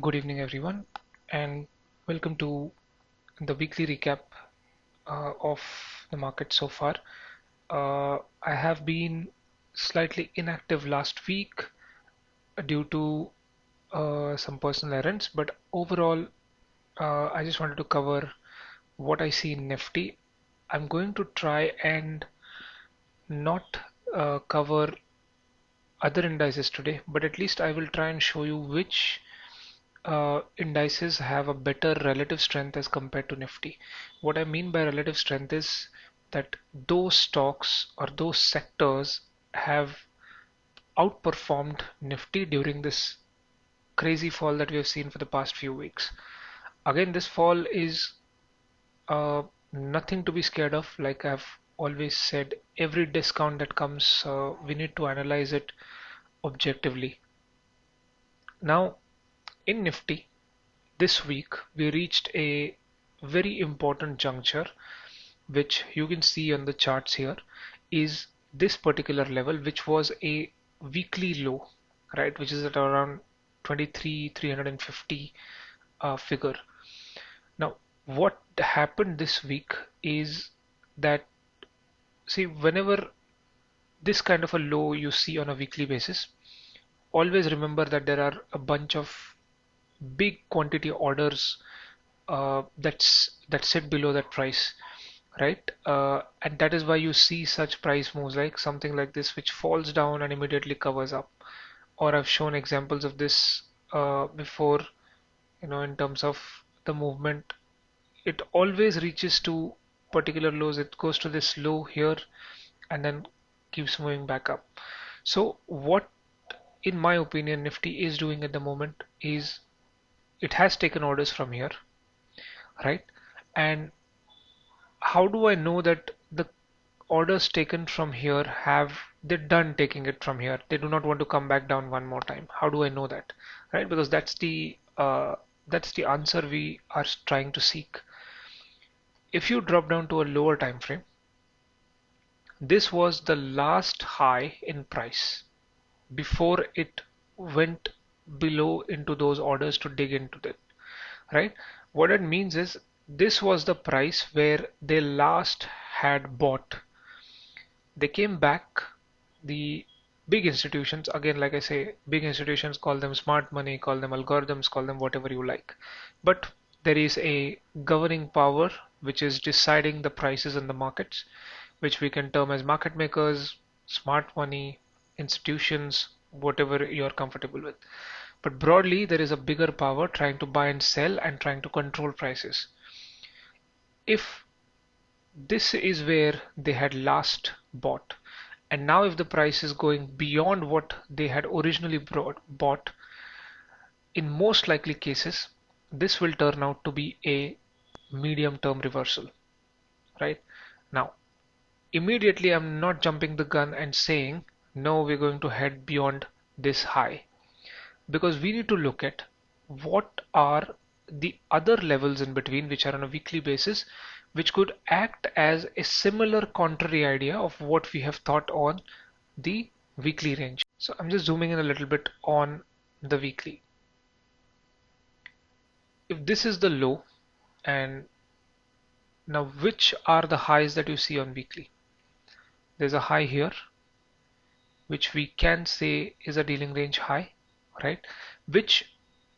Good evening, everyone, and welcome to the weekly recap of the market so far. I have been slightly inactive last week due to some personal errands, but overall, I just wanted to cover what I see in Nifty. I'm going to try and not cover other indices today, but at least I will try and show you which indices have a better relative strength as compared to Nifty. What I mean by relative strength is that those stocks or those sectors have outperformed Nifty during this crazy fall that we have seen for the past few weeks. Again, this fall is uh, nothing to be scared of. Like I've always said, every discount that comes, we need to analyze it objectively. Now, in Nifty, this week we reached a very important juncture, which you can see on the charts here, is this particular level, which was a weekly low, right, which is at around 23,350 figure. Now, what happened this week is that, see, whenever this kind of a low you see on a weekly basis, always remember that there are a bunch of big quantity orders that sit below that price, right? And that is why you see such price moves like something like this, which falls down and immediately covers up. Or I've shown examples of this before, in terms of the movement. It always reaches to particular lows. It goes to this low here and then keeps moving back up. So what, in my opinion, Nifty is doing at the moment is it has taken orders from here, right? And how do I know that the orders taken from here have they're done taking it from here? They do not want to come back down one more time. How do I know that? Right? Because that's the answer we are trying to seek. If you drop down to a lower time frame, this was the last high in price before it went below into those orders to dig into it, right? What it means is this was the price where they last had bought. They came back, the big institutions, again, like I say, big institutions, call them smart money, call them algorithms, call them whatever you like. But there is a governing power which is deciding the prices in the markets, which we can term as market makers, smart money, institutions, whatever you're comfortable with. But broadly, there is a bigger power trying to buy and sell and trying to control prices. If this is where they had last bought, and now if the price is going beyond what they had originally bought, in most likely cases, this will turn out to be a medium term reversal, right? Now, immediately I'm not jumping the gun and saying, no, we're going to head beyond this high, because we need to look at what are the other levels in between, which are on a weekly basis, which could act as a similar contrary idea of what we have thought on the weekly range. So I'm just zooming in a little bit on the weekly. If this is the low, and now which are the highs that you see on weekly? There's a high here, which we can say is a dealing range high, right? Which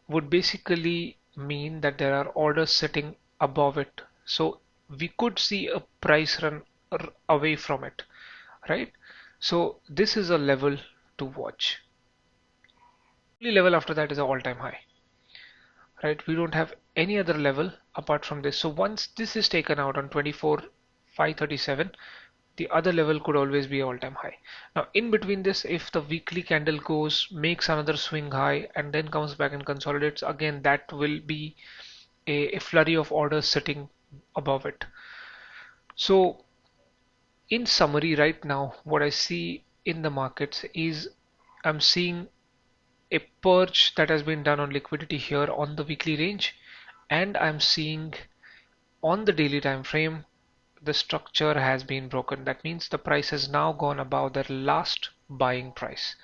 would basically mean that there are orders sitting above it. So we could see a price run away from it, right? So this is a level to watch. The level after that is an all-time high, right? We don't have any other level apart from this. So once this is taken out on 24,537, the other level could always be all-time high. Now in between this, if the weekly candle goes, makes another swing high and then comes back and consolidates again, that will be a flurry of orders sitting above it. So in summary, right now, what I see in the markets is I'm seeing a purge that has been done on liquidity here on the weekly range, and I'm seeing on the daily time frame the structure has been broken. That means the price has now gone above their last buying price.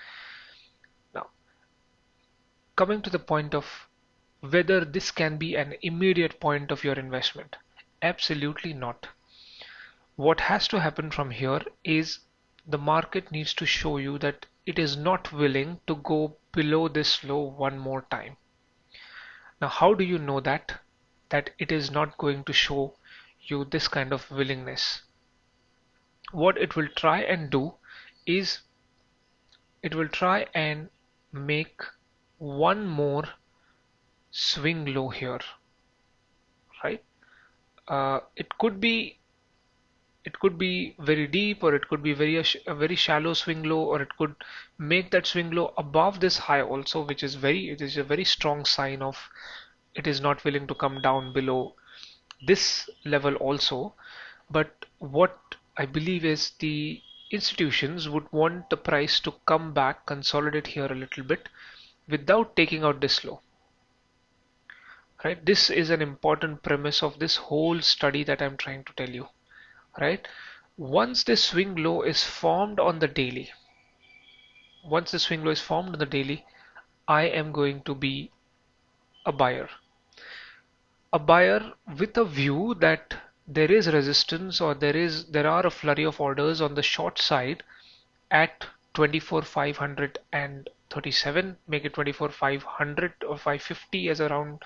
Now, coming to the point of whether this can be an immediate point of your investment. Absolutely not. What has to happen from here is the market needs to show you that it is not willing to go below this low one more time. Now, how do you know that it is not going to show you this kind of willingness? What it will try and do is it will try and make one more swing low here, right? It could be very deep, or it could be a very shallow swing low, or it could make that swing low above this high also, which is it is a very strong sign of it is not willing to come down below this level also. But what I believe is the institutions would want the price to come back, consolidate here a little bit without taking out this low. Right? This is an important premise of this whole study that I'm trying to tell you. Right? Once this swing low is formed on the daily, once the swing low is formed on the daily, I am going to be a buyer. A buyer with a view that there is resistance, or there are a flurry of orders on the short side at 24,537, make it 24,500 or 550 as a round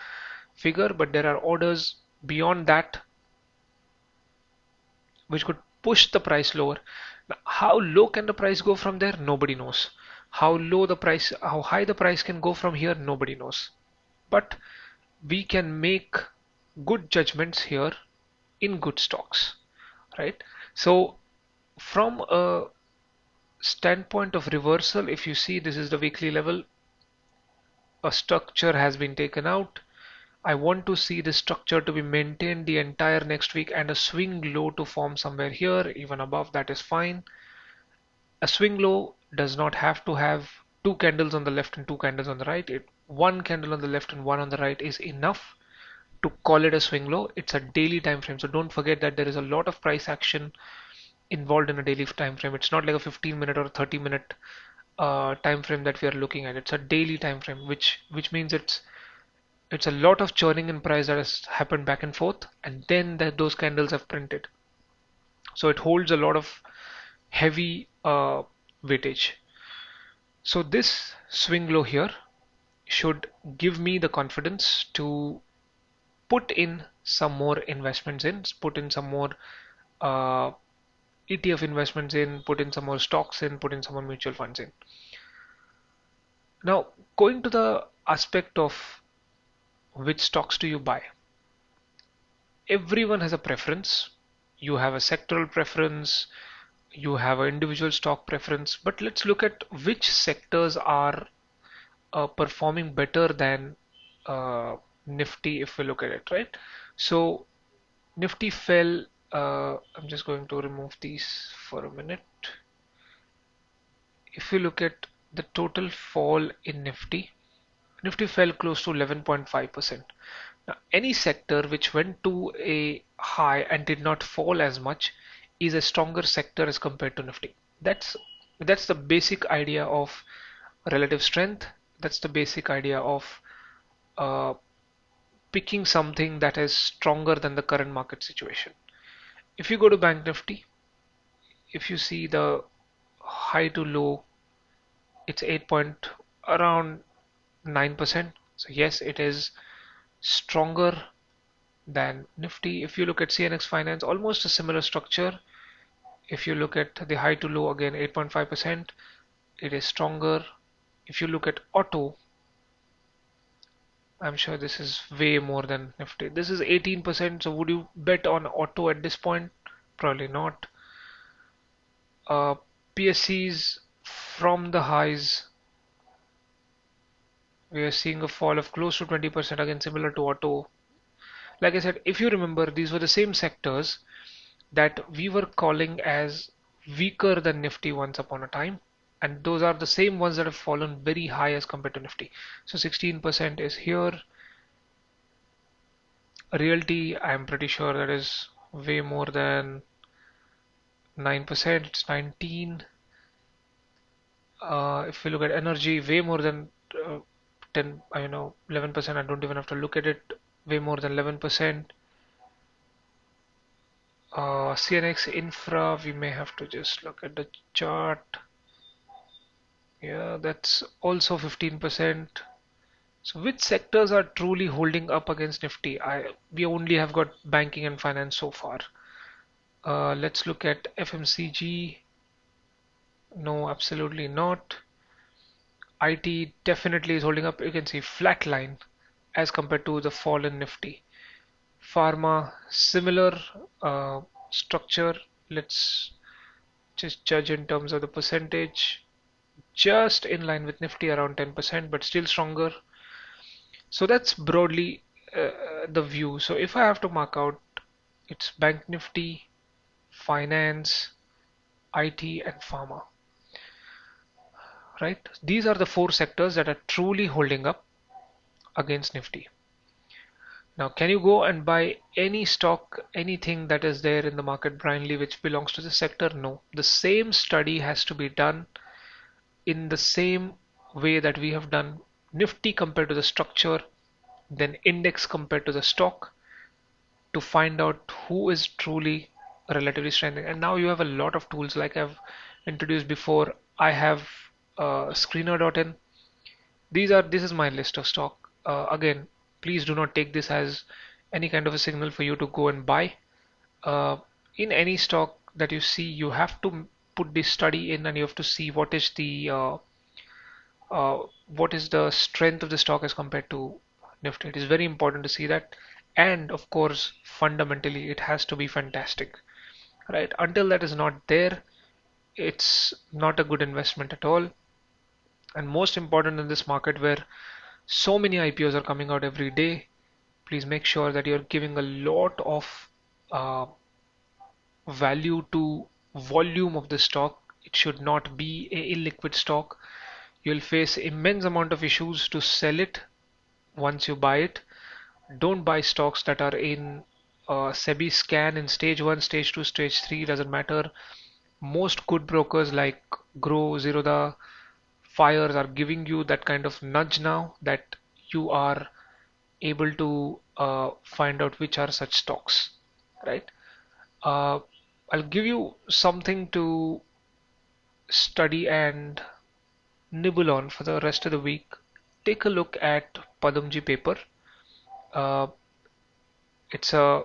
figure, but there are orders beyond that which could push the price lower. Now, how low can the price go from there? Nobody knows. How high the price can go from here? Nobody knows. But we can make good judgments here in good stocks, right? So from a standpoint of reversal, if you see, this is the weekly level, a structure has been taken out. I want to see this structure to be maintained the entire next week, and a swing low to form somewhere here, even above that is fine. A swing low does not have to have two candles on the left and two candles on the right. One candle on the left and one on the right is enough to call it a swing low. It's a daily time frame, so don't forget that there is a lot of price action involved in a daily time frame. It's not like a 15-minute or a 30-minute time frame that we are looking at. It's a daily time frame, which means it's a lot of churning in price that has happened back and forth, and then those candles have printed. So it holds a lot of heavy weightage. So this swing low here should give me the confidence to put in some more investments in, put in some more uh, ETF investments in, put in some more stocks in, put in some more mutual funds in. Now, going to the aspect of which stocks do you buy? Everyone has a preference. You have a sectoral preference, you have an individual stock preference, but let's look at which sectors are performing better than Nifty if we look at it, right? So Nifty fell. I'm just going to remove these for a minute. If you look at the total fall in Nifty, Nifty fell close to 11.5%. Now, any sector which went to a high and did not fall as much is a stronger sector as compared to Nifty. That's the basic idea of relative strength. That's the basic idea of uh, picking something that is stronger than the current market situation. If you go to Bank Nifty, if you see the high to low, it's 8 point around 9%. So yes, it is stronger than Nifty. If you look at CNX Finance, almost a similar structure. If you look at the high to low, again 8.5%, it is stronger. If you look at auto, I'm sure this is way more than Nifty. This is 18%, so would you bet on auto at this point? Probably not. PSCs from the highs, we are seeing a fall of close to 20%, again similar to auto. Like I said, if you remember, these were the same sectors that we were calling as weaker than Nifty once upon a time, and those are the same ones that have fallen very high as compared to Nifty. So 16% is here. Realty, I'm pretty sure that is way more than 9%. It's 19. If we look at energy, way more than 10, 11%. I don't even have to look at it. Way more than 11%. CNX Infra, we may have to just look at the chart. Yeah, that's also 15%. So which sectors are truly holding up against Nifty? We only have got banking and finance so far. Let's look at FMCG. No, absolutely not. IT definitely is holding up. You can see flat line as compared to the fall in Nifty. Pharma, similar structure. Let's just judge in terms of the percentage. Just in line with Nifty around 10%, but still stronger. So that's broadly the view. So if I have to mark out, it's Bank Nifty, Finance, IT, and Pharma, right? These are the four sectors that are truly holding up against Nifty. Now, can you go and buy any stock, anything that is there in the market blindly which belongs to the sector? No. The same study has to be done in the same way that we have done Nifty compared to the structure, then index compared to the stock, to find out who is truly relatively strengthening. And now you have a lot of tools like I've introduced before. I have screener.in. This is my list of stock. Again, please do not take this as any kind of a signal for you to go and buy. Uh, in any stock that you see, you have to put this study in and you have to see what is the strength of the stock as compared to Nifty. It is very important to see that. And of course, fundamentally, it has to be fantastic, right? Until that is not there, it's not a good investment at all. And most important in this market where so many IPOs are coming out every day, please make sure that you're giving a lot of uh, value to volume of the stock. It should not be a illiquid stock. You'll face immense amount of issues to sell it once you buy it. Don't buy stocks that are in SEBI scan in stage 1, stage 2, stage 3, doesn't matter. Most good brokers like Grow, Zerodha, Fires are giving you that kind of nudge now that you are able to find out which are such stocks, right? Uh, I'll give you something to study and nibble on for the rest of the week. Take a look at Padamji paper. Uh, it's a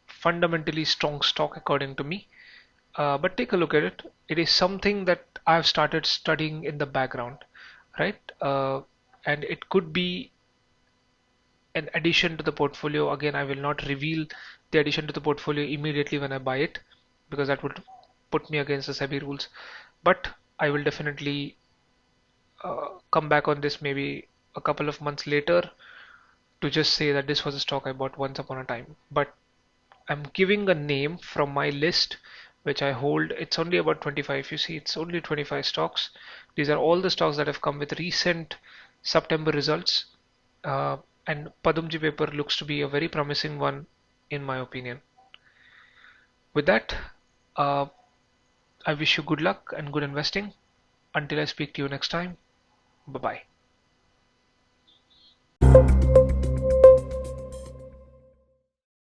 fundamentally strong stock according to me. But take a look at it. It is something that I've started studying in the background, right? And it could be an addition to the portfolio. Again, I will not reveal the addition to the portfolio immediately when I buy it because that would put me against the SEBI rules. But I will definitely come back on this maybe a couple of months later to just say that this was a stock I bought once upon a time. But I'm giving a name from my list which I hold. It's only about 25. You see, it's only 25 stocks. These are all the stocks that have come with recent September results. Uh, and Padumji paper looks to be a very promising one in my opinion. With that, uh, I wish you good luck and good investing. Until I speak to you next time, bye bye.